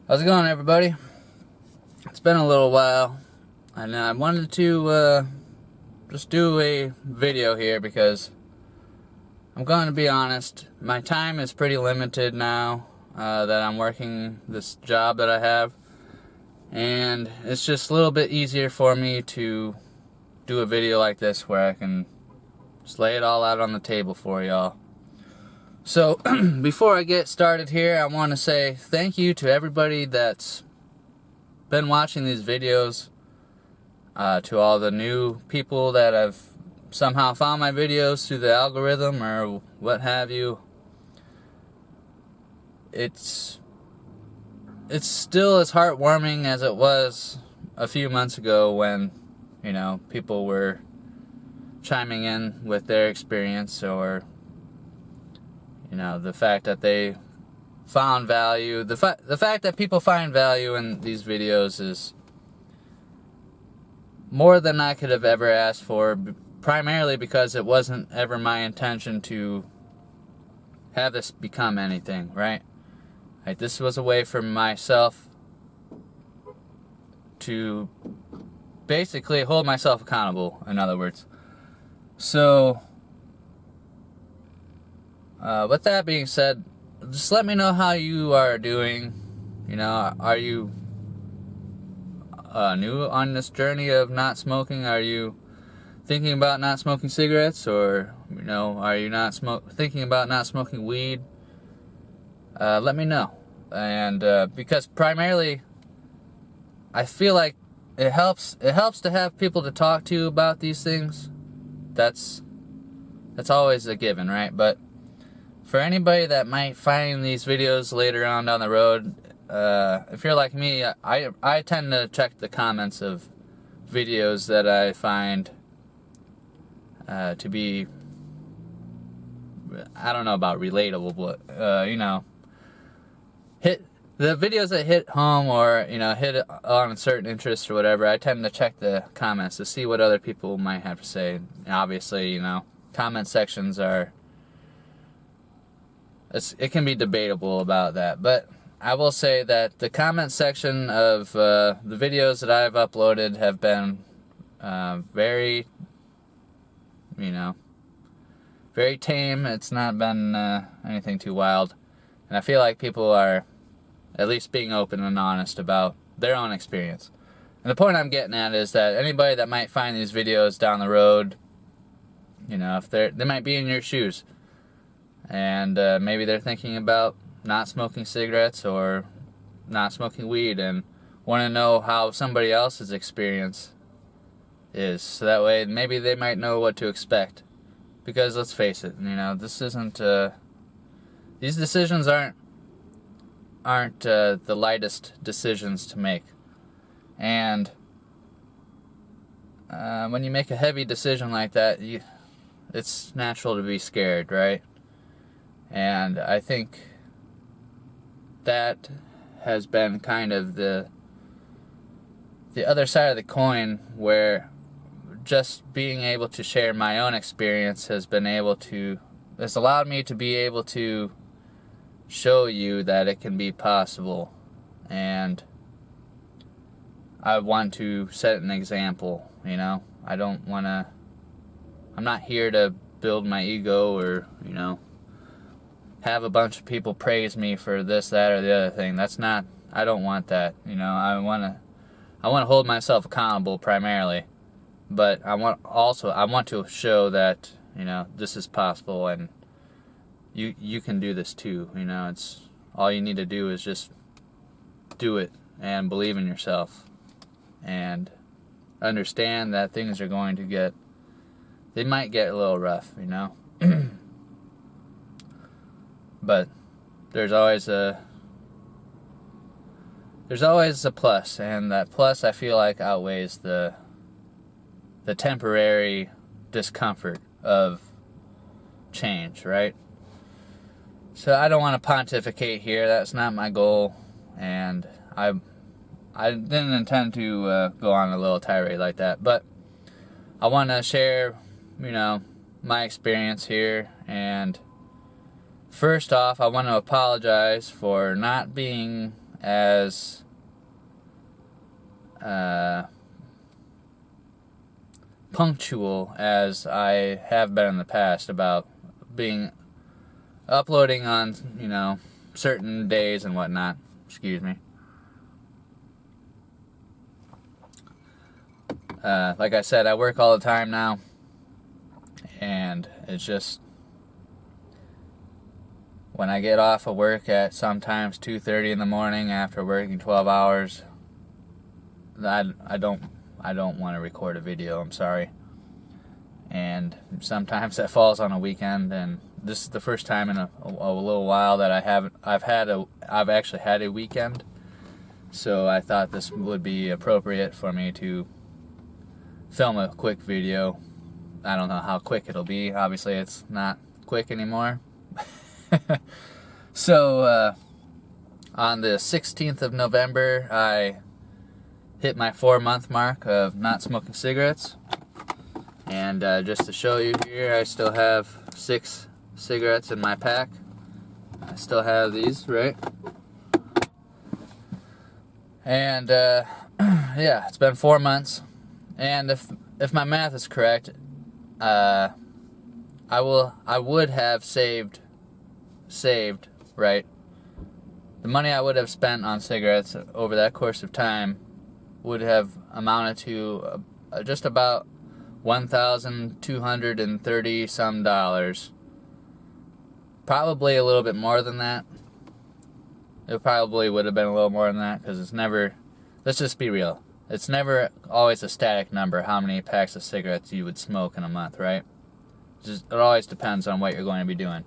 How's it going, everybody? It's been a little while, and I wanted to just do a video here because I'm going to be honest, my time is pretty limited now that I'm working this job that I have, and it's just a little bit easier for me to do a video like this where I can just lay it all out on the table for y'all. So, before I get started here, I want to say thank you to everybody that's been watching these videos, to all the new people that have somehow found my videos through the algorithm or what have you. It's still as heartwarming as it was a few months ago when, people were chiming in with their experience, or the fact that they found value. The fact that people find value in these videos is more than I could have ever asked for, primarily because it wasn't ever my intention to have this become anything, right? Like, this was a way for myself to basically hold myself accountable, in other words. So, with that being said, just let me know how you are doing. Are you new on this journey of not smoking? Are you thinking about not smoking cigarettes, or are you thinking about not smoking weed? Let me know. And because primarily, I feel like it helps to have people to talk to about these things. That's always a given, right? But for anybody that might find these videos later on down the road, if you're like me, I tend to check the comments of videos that I find to be, I don't know about relatable, but hit the videos that hit home, or hit on a certain interest or whatever. I tend to check the comments to see what other people might have to say. And obviously, comment sections it can be debatable about that, but I will say that the comment section of the videos that I've uploaded have been very, very tame. It's not been anything too wild, and I feel like people are at least being open and honest about their own experience. And the point I'm getting at is that anybody that might find these videos down the road, if they might be in your shoes, and maybe they're thinking about not smoking cigarettes or not smoking weed, and want to know how somebody else's experience is, so that way maybe they might know what to expect. Because let's face it, this isn't these decisions aren't the lightest decisions to make. And when you make a heavy decision like that, it's natural to be scared, right? And I think that has been kind of the other side of the coin, where just being able to share my own experience has allowed me to be able to show you that it can be possible. And I want to set an example, I'm not here to build my ego, or, have a bunch of people praise me for this, that, or the other thing. I don't want that. I want to hold myself accountable primarily, but I want to show that, this is possible, and you can do this too. It's all you need to do is just do it and believe in yourself, and understand that things are going to they might get a little rough, but there's always a plus, and that plus I feel like outweighs the temporary discomfort of change, right? So I don't want to pontificate here. That's not my goal, and I didn't intend to go on a little tirade like that, but I want to share, my experience here. And first off, I want to apologize for not being as punctual as I have been in the past about uploading on, certain days and whatnot. Excuse me. Like I said, I work all the time now, and it's just, when I get off of work at sometimes 2:30 in the morning after working 12 hours, I don't want to record a video, I'm sorry. And sometimes that falls on a weekend, and this is the first time in a little while that I've actually had a weekend. So I thought this would be appropriate for me to film a quick video. I don't know how quick it'll be. Obviously it's not quick anymore. So on the 16th of November, I hit my 4-month mark of not smoking cigarettes. And just to show you here, I still have 6 cigarettes in my pack. I still have these, right? And yeah, it's been 4 months. And if my math is correct, I would have saved, right? The money I would have spent on cigarettes over that course of time would have amounted to just about $1,230 some dollars. Probably a little bit more than that. It probably would have been a little more than that, because it's never, let's just be real, it's never always a static number how many packs of cigarettes you would smoke in a month, right? It always depends on what you're going to be doing.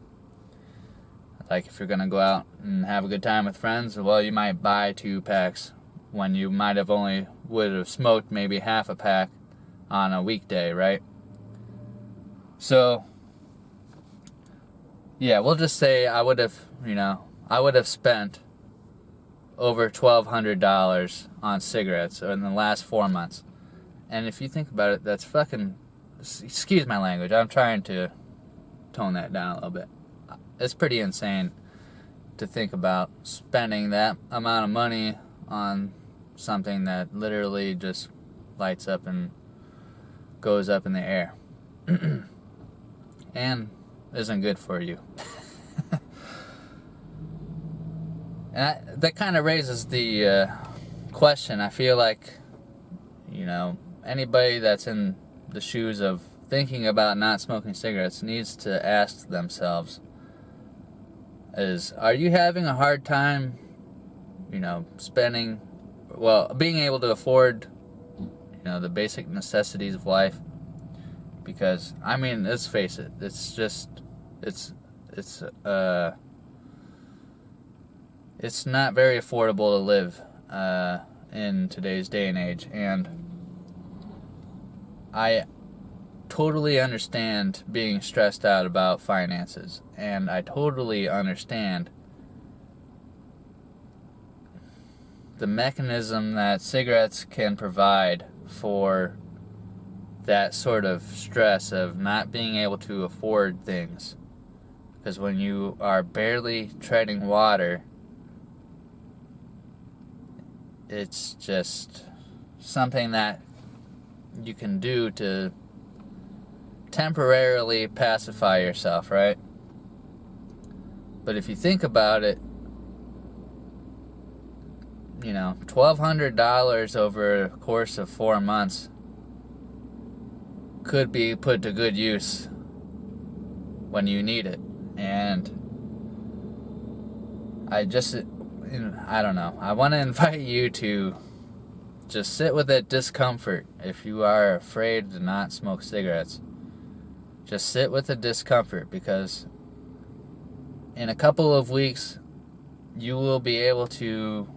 Like if you're going to go out and have a good time with friends, well, you might buy 2 packs when you would have smoked maybe half a pack on a weekday, right? So yeah, we'll just say I would have spent over $1,200 on cigarettes in the last 4 months. And if you think about it, that's fucking, excuse my language, I'm trying to tone that down a little bit. It's pretty insane to think about spending that amount of money on something that literally just lights up and goes up in the air and isn't good for you. And that kind of raises the question. I feel like, anybody that's in the shoes of thinking about not smoking cigarettes needs to ask themselves, are you having a hard time, being able to afford, the basic necessities of life? Because, let's face it, it's not very affordable to live in today's day and age, and I totally understand being stressed out about finances, and I totally understand the mechanism that cigarettes can provide for that sort of stress of not being able to afford things. Because when you are barely treading water, it's just something that you can do to temporarily pacify yourself, right? But if you think about it, $1,200 over a course of 4 months could be put to good use when you need it. And I don't know. I want to invite you to just sit with that discomfort. If you are afraid to not smoke cigarettes, just sit with the discomfort, because in a couple of weeks you will be able to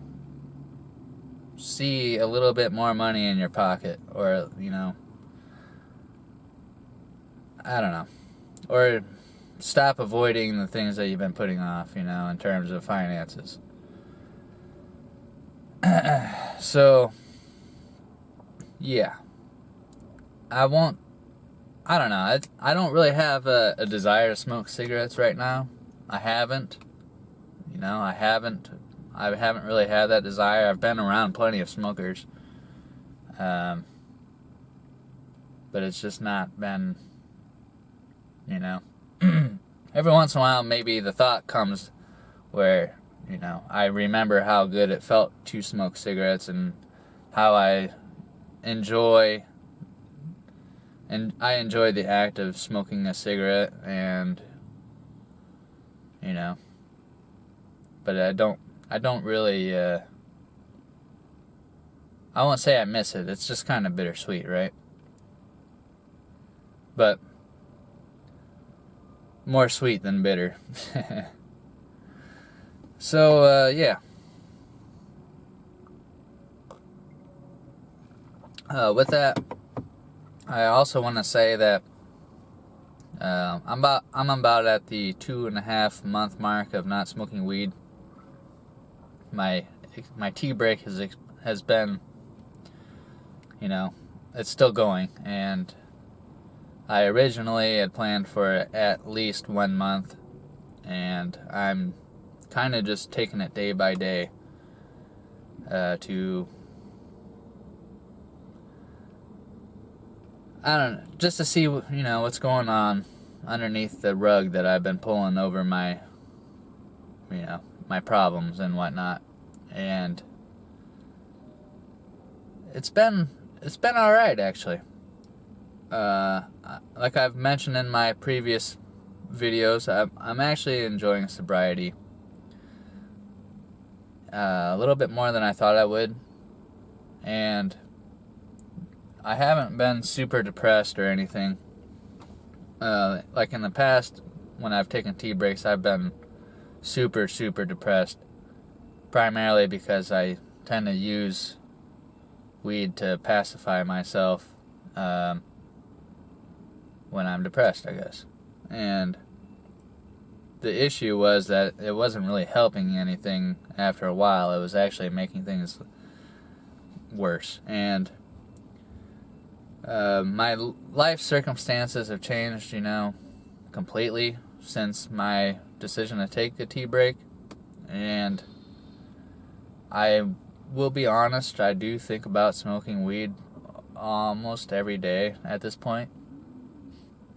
see a little bit more money in your pocket, or I don't know, or stop avoiding the things that you've been putting off, in terms of finances. So yeah, I don't know, I don't really have a desire to smoke cigarettes right now. I haven't. I haven't really had that desire. I've been around plenty of smokers. But it's just not been, you know. Every once in a while, maybe the thought comes where, you know, I remember how good it felt to smoke cigarettes and how I enjoy the act of smoking a cigarette, and, you know, but I don't really, I won't say I miss it. It's just kind of bittersweet, right? But more sweet than bitter. So, yeah. With that, I also want to say that I'm about at the 2.5 month mark of not smoking weed. My tea break has been, you know, it's still going, and I originally had planned for at least 1 month, and I'm kind of just taking it day by day to, I don't know, just to see, you know, what's going on underneath the rug that I've been pulling over my, you know, my problems and whatnot. And it's been all right, actually. Like I've mentioned in my previous videos, I'm actually enjoying sobriety a little bit more than I thought I would, and I haven't been super depressed or anything. Like in the past, when I've taken tea breaks, I've been super depressed, primarily because I tend to use weed to pacify myself when I'm depressed, I guess. And the issue was that it wasn't really helping anything after a while. It was actually making things worse. And my life circumstances have changed, you know, completely since my decision to take a tea break. And I will be honest, I do think about smoking weed almost every day at this point.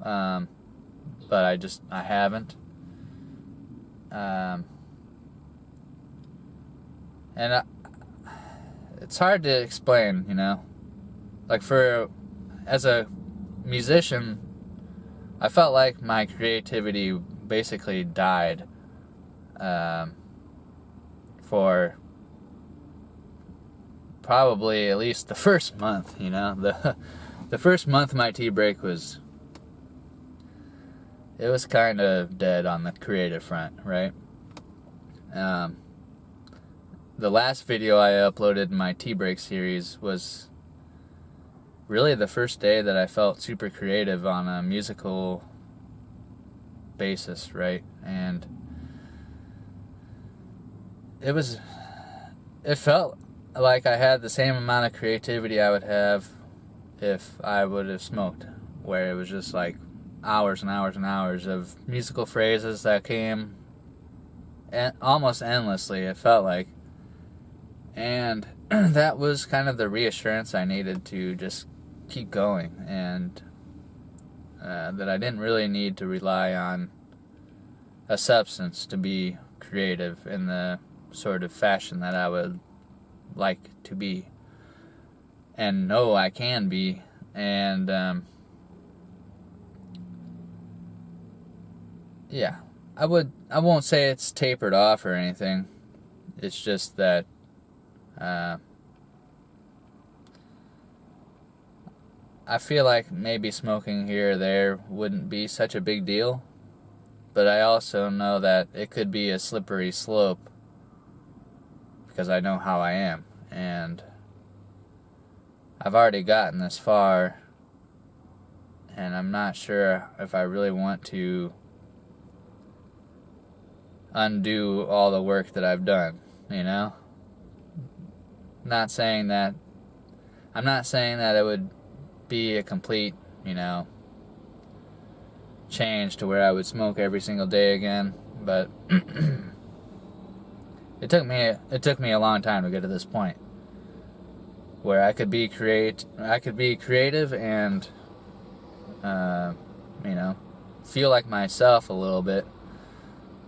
But I haven't. And it's hard to explain, you know. Like as a musician, I felt like my creativity basically died for probably at least the first month, you know. The first month my tea break was kind of dead on the creative front, right? The last video I uploaded in my tea break series was really the first day that I felt super creative on a musical basis, right? And it felt like I had the same amount of creativity I would have if I would have smoked, where it was just like hours and hours and hours of musical phrases that came almost endlessly, it felt like. And that was kind of the reassurance I needed to just keep going, and that I didn't really need to rely on a substance to be creative in the sort of fashion that I would like to be and know I can be. And yeah, I won't say it's tapered off or anything. It's just that I feel like maybe smoking here or there wouldn't be such a big deal, but I also know that it could be a slippery slope because I know how I am, and I've already gotten this far, and I'm not sure if I really want to undo all the work that I've done, you know? I'm not saying that it would be a complete, you know, change to where I would smoke every single day again, but it took me a long time to get to this point where I could be creative and you know, feel like myself a little bit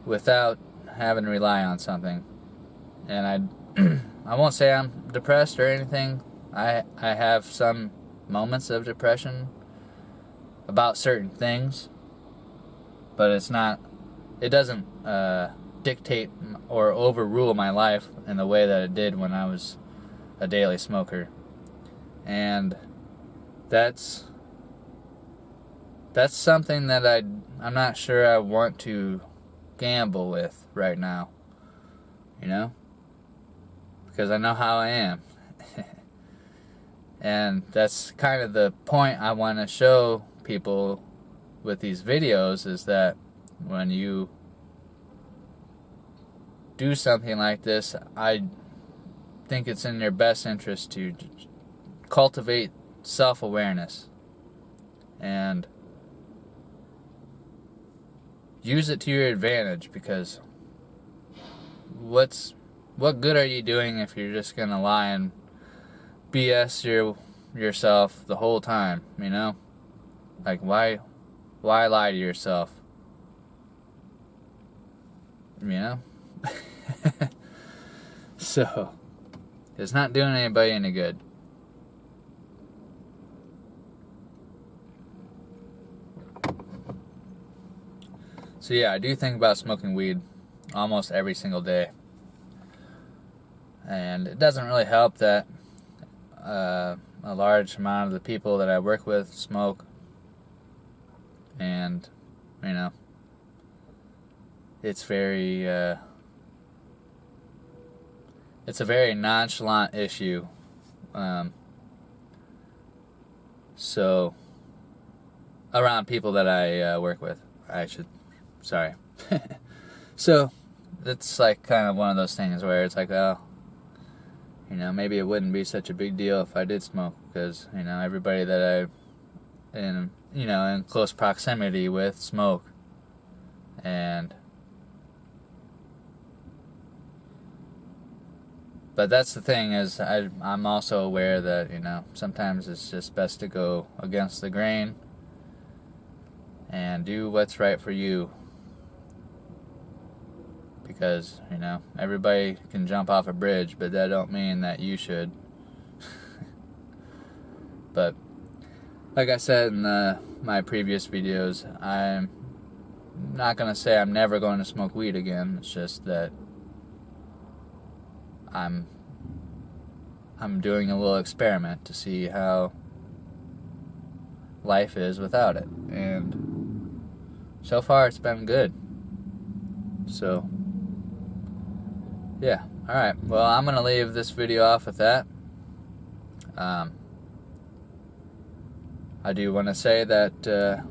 without having to rely on something. And I won't say I'm depressed or anything. I have some moments of depression about certain things, but it doesn't dictate or overrule my life in the way that it did when I was a daily smoker. And that's something that I'm not sure I want to gamble with right now, you know, because I know how I am. And that's kind of the point I want to show people with these videos, is that when you do something like this, I think it's in your best interest to cultivate self-awareness and use it to your advantage, because what good are you doing if you're just gonna lie and BS yourself the whole time, you know? Like, why lie to yourself? You know? So, it's not doing anybody any good. So yeah, I do think about smoking weed almost every single day. And it doesn't really help that a large amount of the people that I work with smoke. And, you know, it's a very nonchalant issue. So, around people that I work with, sorry. So, it's like kind of one of those things where it's like, oh, you know, maybe it wouldn't be such a big deal if I did smoke, because, you know, everybody that in close proximity with smoke. But that's the thing, is I'm also aware that, you know, sometimes it's just best to go against the grain and do what's right for you. Because, you know, everybody can jump off a bridge, but that don't mean that you should. But like I said in my previous videos, I'm not going to say I'm never going to smoke weed again. It's just that I'm doing a little experiment to see how life is without it. And so far it's been good. So, yeah. Alright, well, I'm going to leave this video off with that. I do want to say that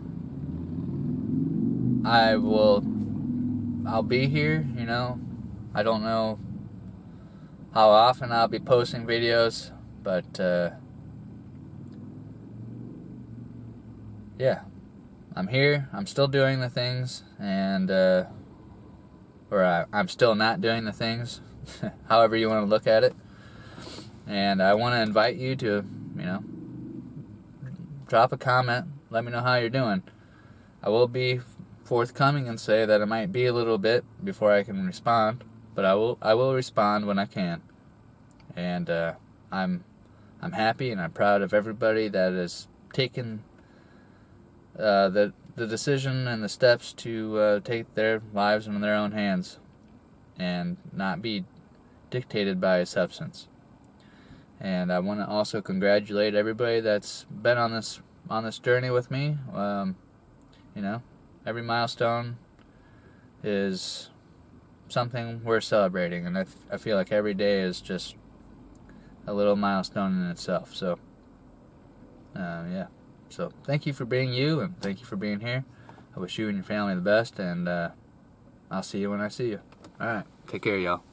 I'll be here, you know. I don't know how often I'll be posting videos, but yeah, I'm here. I'm still doing the things, and I'm still not doing the things, however you want to look at it. And I want to invite you to, you know, drop a comment, let me know how you're doing. I will be forthcoming and say that it might be a little bit before I can respond, but I will respond when I can. And I'm happy and I'm proud of everybody that has taken the decision and the steps to take their lives in their own hands and not be dictated by a substance. And I want to also congratulate everybody that's been on this journey with me. You know, every milestone is something worth celebrating, and I feel like every day is just a little milestone in itself. So, yeah. So, thank you for being you, and thank you for being here. I wish you and your family the best, and I'll see you when I see you. Alright, take care, y'all.